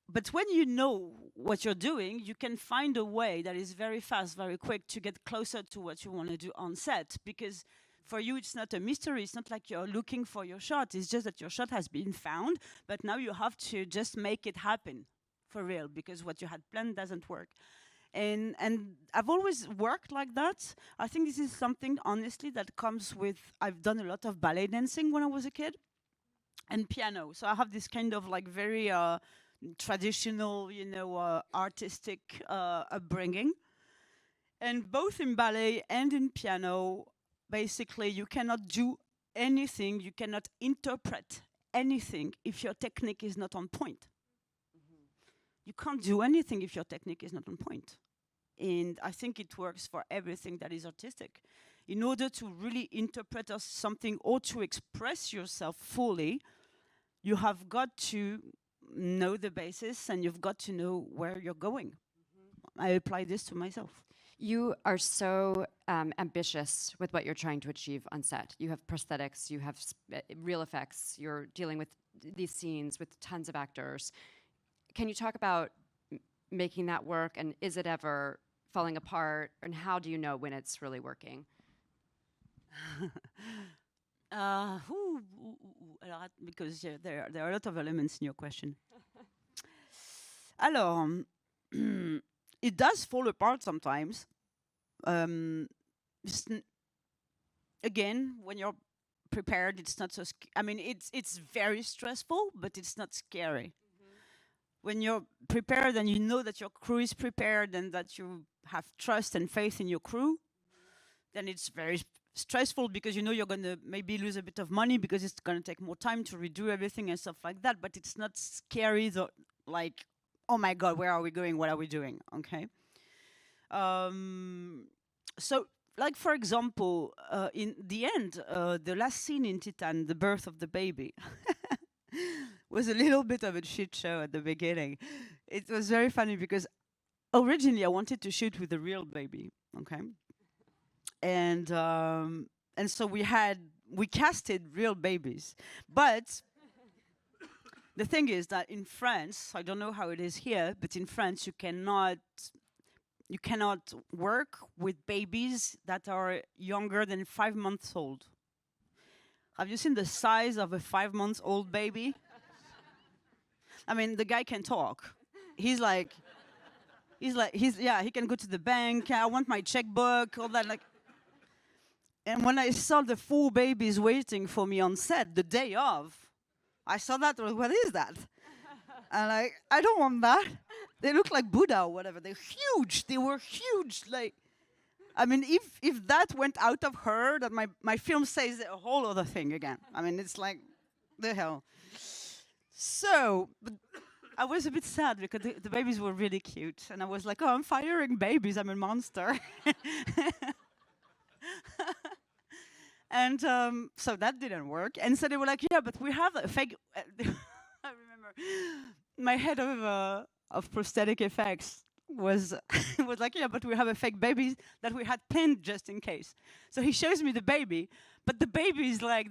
But when you know what you're doing, you can find a way that is very fast, very quick to get closer to what you want to do on set. Because for you, it's not a mystery. It's not like you're looking for your shot. It's just that your shot has been found, but now you have to just make it happen for real because what you had planned doesn't work. And I've always worked like that. I think this is something, honestly, that comes with, I've done a lot of ballet dancing when I was a kid and piano. So I have this kind of like very traditional, artistic upbringing. And both in ballet and in piano, basically, you cannot do anything, you cannot interpret anything if your technique is not on point. You can't do anything if your technique is not on point. And I think it works for everything that is artistic. In order to really interpret something or to express yourself fully, you have got to know the basis and you've got to know where you're going. I apply this to myself. You are so ambitious with what you're trying to achieve on set. You have prosthetics, you have real effects, you're dealing with these scenes with tons of actors. Can you talk about making that work, and is it ever falling apart, and how do you know when it's really working? Because there are a lot of elements in your question. Alors, it does fall apart sometimes. Again, when you're prepared, it's not so. It's very stressful, but it's not scary. When you're prepared and you know that your crew is prepared and that you have trust and faith in your crew, then it's very stressful because you know you're going to maybe lose a bit of money because it's going to take more time to redo everything and stuff like that. But it's not scary, like, oh my God, where are we going? What are we doing? Okay. So, like, for example, in the end, the last scene in Titane, the birth of the baby, was a little bit of a shit show at the beginning. It was very funny because originally I wanted to shoot with a real baby, okay? And so we casted real babies. But the thing is that in France, I don't know how it is here, but in France you cannot work with babies that are younger than 5 months old. Have you seen the size of a 5-month-old baby? I mean, the guy can talk. He can go to the bank. I want my checkbook, all that. And when I saw the 4 babies waiting for me on set the day of, I saw that. What is that? And I don't want that. They look like Buddha or whatever. They're huge. They were huge. I mean, if that went out of her, that my film says a whole other thing again. I mean, it's like, the hell. So, but I was a bit sad because the babies were really cute. And I was like, oh, I'm firing babies. I'm a monster. And so that didn't work. And so they were like, yeah, but we have a fake... I remember my head of prosthetic effects was was like, yeah, but we have a fake baby that we had planned just in case. So he shows me the baby, but the baby is like,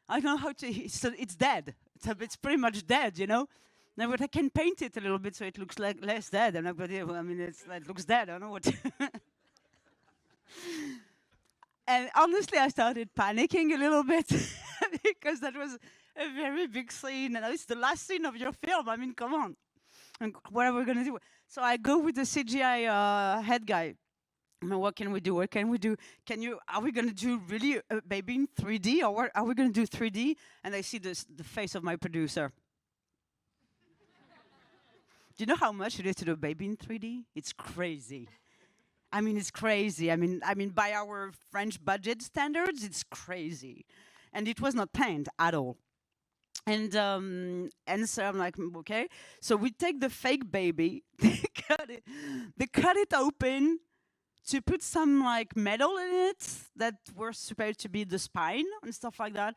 I don't know how to, it's dead. It's pretty much dead, you know? Now, but I can paint it a little bit so it looks like less dead. And I mean, it looks dead. I don't know what. And honestly, I started panicking a little bit because that was a very big scene. And it's the last scene of your film. I mean, come on. And what are we going to do? So I go with the CGI head guy. I mean, what can we do? What can we do? Are we going to do really a baby in 3D? Or what, are we going to do 3D? And I see the face of my producer. Do you know how much it is to do a baby in 3D? It's crazy. I mean, it's crazy. I mean, by our French budget standards, it's crazy. And it was not planned at all. And so I'm like, okay. So we take the fake baby, they cut it open to put some like metal in it that were supposed to be the spine and stuff like that.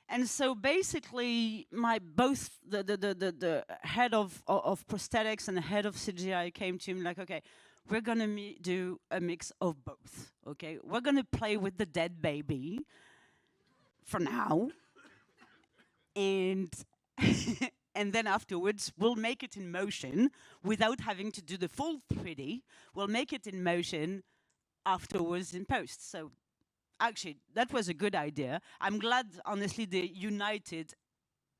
And so basically, both the head of prosthetics and the head of CGI came to me like, okay, we're gonna do a mix of both. Okay, we're gonna play with the dead baby for now, and and then afterwards we'll make it in motion without having to do the full 3D. We'll make it in motion afterwards in post. So actually, that was a good idea. I'm glad, honestly, they united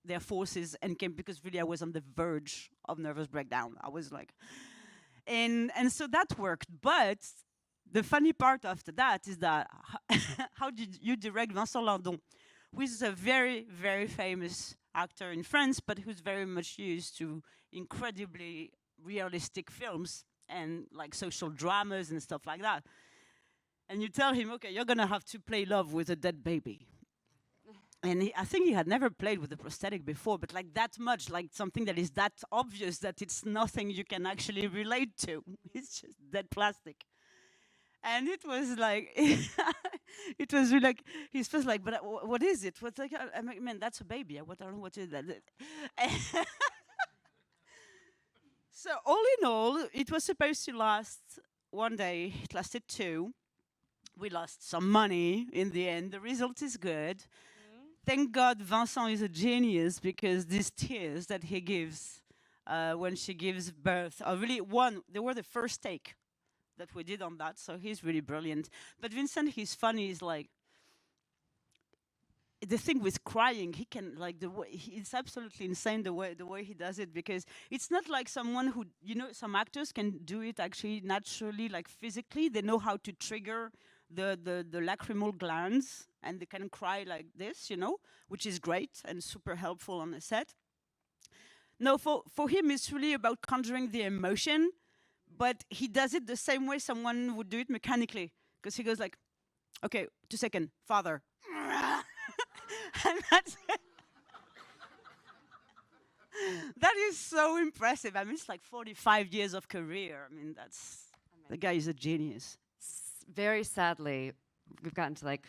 their forces and came, because really I was on the verge of nervous breakdown. I was like, and so that worked. But the funny part after that is that how did you direct Vincent Landon, who is a very, very famous actor in France, but who's very much used to incredibly realistic films and like social dramas and stuff like that. And you tell him, okay, you're gonna have to play love with a dead baby. And I think he had never played with a prosthetic before, but like that much, like something that is that obvious that it's nothing you can actually relate to. It's just dead plastic. And it was like, it was really like, he's just like, but what is it? What's like, I mean, man, that's a baby. I don't know what is that. So all in all, it was supposed to last one day. It lasted 2. We lost some money in the end. The result is good. Thank God Vincent is a genius, because these tears that he gives when she gives birth are really they were the first take that we did on that, so he's really brilliant. But Vincent, he's funny, he's like, the thing with crying, he can, like, it's absolutely insane the way he does it, because it's not like someone who, you know, some actors can do it actually naturally, like physically, they know how to trigger the lacrimal glands, and they can cry like this, you know, which is great and super helpful on the set. No, for him, it's really about conjuring the emotion, but he does it the same way someone would do it mechanically, because he goes like, okay, 2 seconds, father. And that's it. That is so impressive. I mean, it's like 45 years of career. I mean, the guy is a genius. Very sadly, we've gotten to like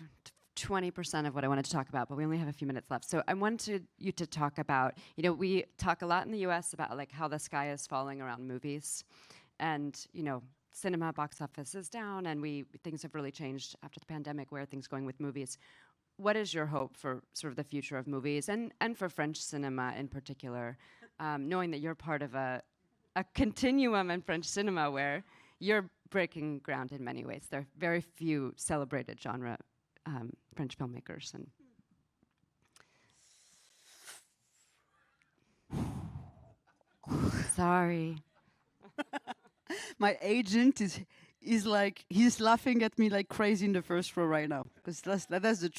20% of what I wanted to talk about, but we only have a few minutes left. So I wanted you to talk about, you know, we talk a lot in the US about like how the sky is falling around movies, and, you know, cinema box office is down, and things have really changed after the pandemic. Where are things going with movies? What is your hope for sort of the future of movies, and for French cinema in particular, knowing that you're part of a continuum in French cinema where you're breaking ground in many ways. There are very few celebrated genre French filmmakers. And sorry. My agent is like, he's laughing at me like crazy in the first row right now, because that's the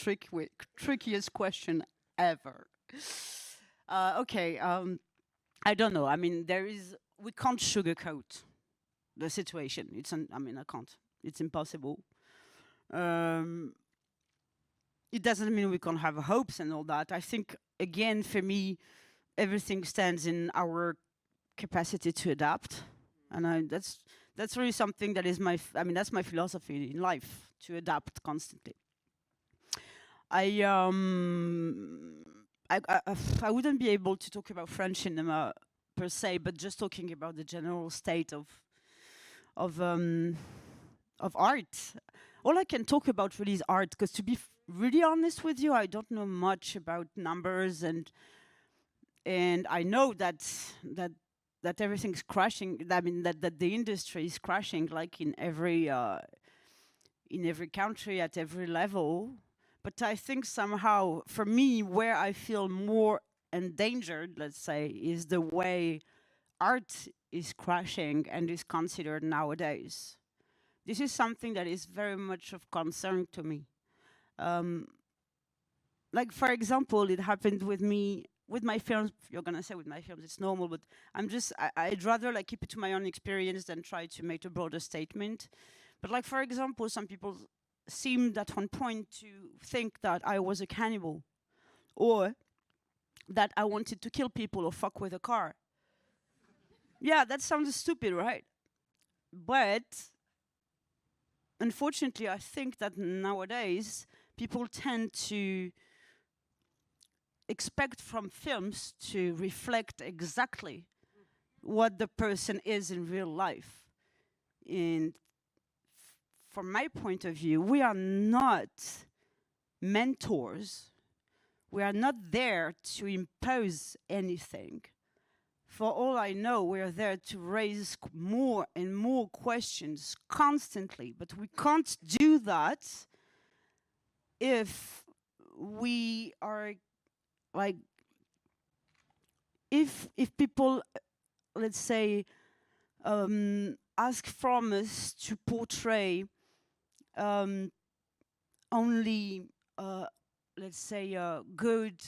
trickiest question ever. Okay, I don't know. I mean, we can't sugarcoat the situation. I mean, I can't. It's impossible. It doesn't mean we can't have hopes and all that. I think, again, for me, everything stands in our capacity to adapt. And that's really something that is that's my philosophy in life, to adapt constantly. I wouldn't be able to talk about French cinema per se, but just talking about the general state of art. All I can talk about really is art, because to be really honest with you, I don't know much about numbers, and I know that everything's crashing. I mean that the industry is crashing, like in every country at every level. But I think somehow, for me, where I feel more endangered, let's say, is the way art is crashing and is considered nowadays. This is something that is very much of concern to me. Like, for example, it happened with me, with my films. You're gonna say with my films, it's normal, but I'd rather like keep it to my own experience than try to make a broader statement. But like, for example, some people seemed at one point to think that I was a cannibal, or that I wanted to kill people or fuck with a car. Yeah, that sounds stupid, right? But unfortunately, I think that nowadays people tend to expect from films to reflect exactly what the person is in real life. And from my point of view, we are not mentors. We are not there to impose anything. For all I know, we are there to raise more and more questions constantly. But we can't do that if we are like, if people, let's say, ask from us to portray only, let's say, good,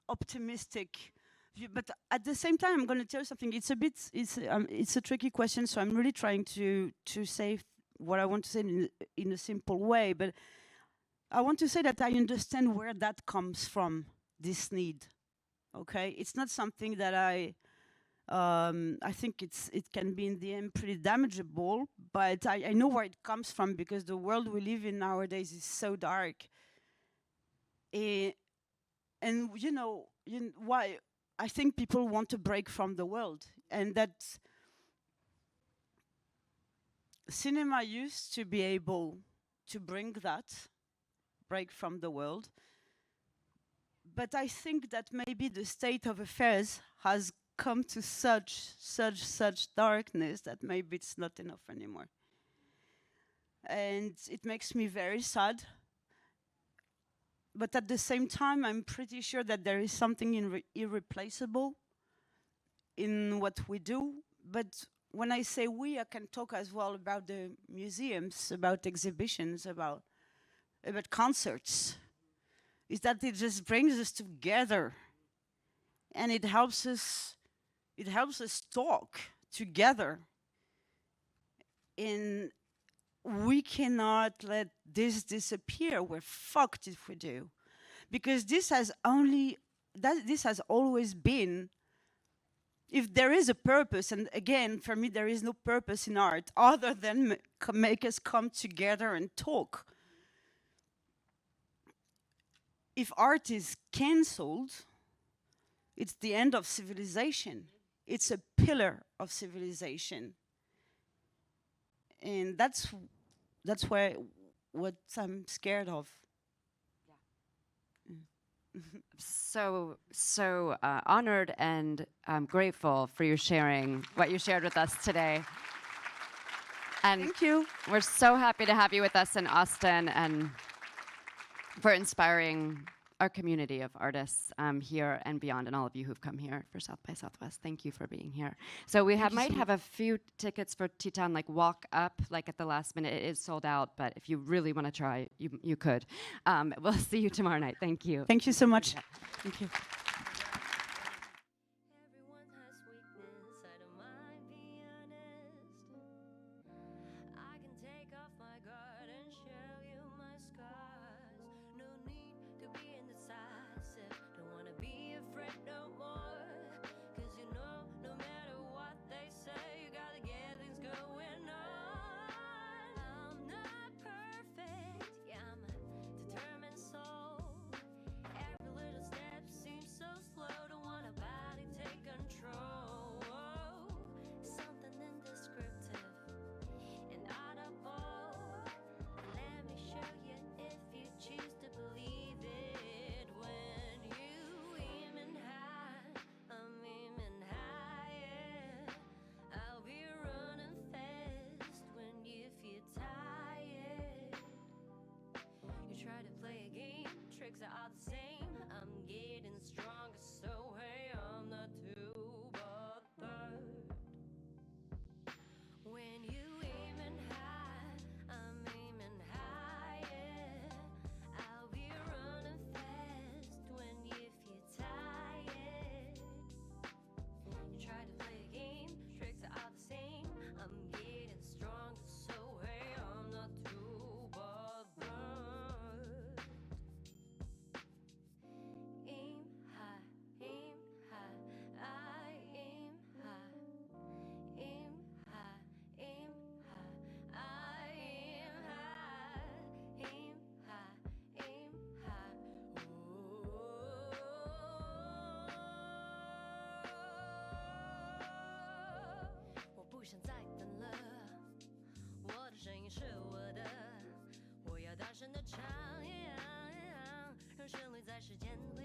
optimistic view. But at the same time, I'm going to tell you something. It's a tricky question, so I'm really trying to say what I want to say in a simple way. But I want to say that I understand where that comes from, this need. Okay, it's not something that I think it can be in the end pretty damageable, but I know where it comes from, because the world we live in nowadays is so dark. And you know why I think people want to break from the world, and that cinema used to be able to bring that break from the world. But I think that maybe the state of affairs has come to such darkness that maybe it's not enough anymore. And it makes me very sad. But at the same time, I'm pretty sure that there is something irreplaceable in what we do. But when I say we, I can talk as well about the museums, about exhibitions, about concerts. Is that it just brings us together, and it helps us talk together. And we cannot let this disappear. We're fucked if we do, because this has always been. If there is a purpose, and again, for me, there is no purpose in art other than make us come together and talk. If art is cancelled, it's the end of civilization. It's a pillar of civilization. And that's what I'm scared of. Yeah. So honored and grateful for you sharing what you shared with us today. And thank you. We're so happy to have you with us in Austin, and for inspiring our community of artists here and beyond, and all of you who've come here for South by Southwest. Thank you for being here. So we might have a few tickets for Titane, like walk up, like at the last minute. It is sold out, but if you really want to try, you could. We'll see you tomorrow night. Thank you. Thank you so much. Yeah. Thank you. Everyone has weakness, I don't mind being honest. I 生的唱，让旋律在时间回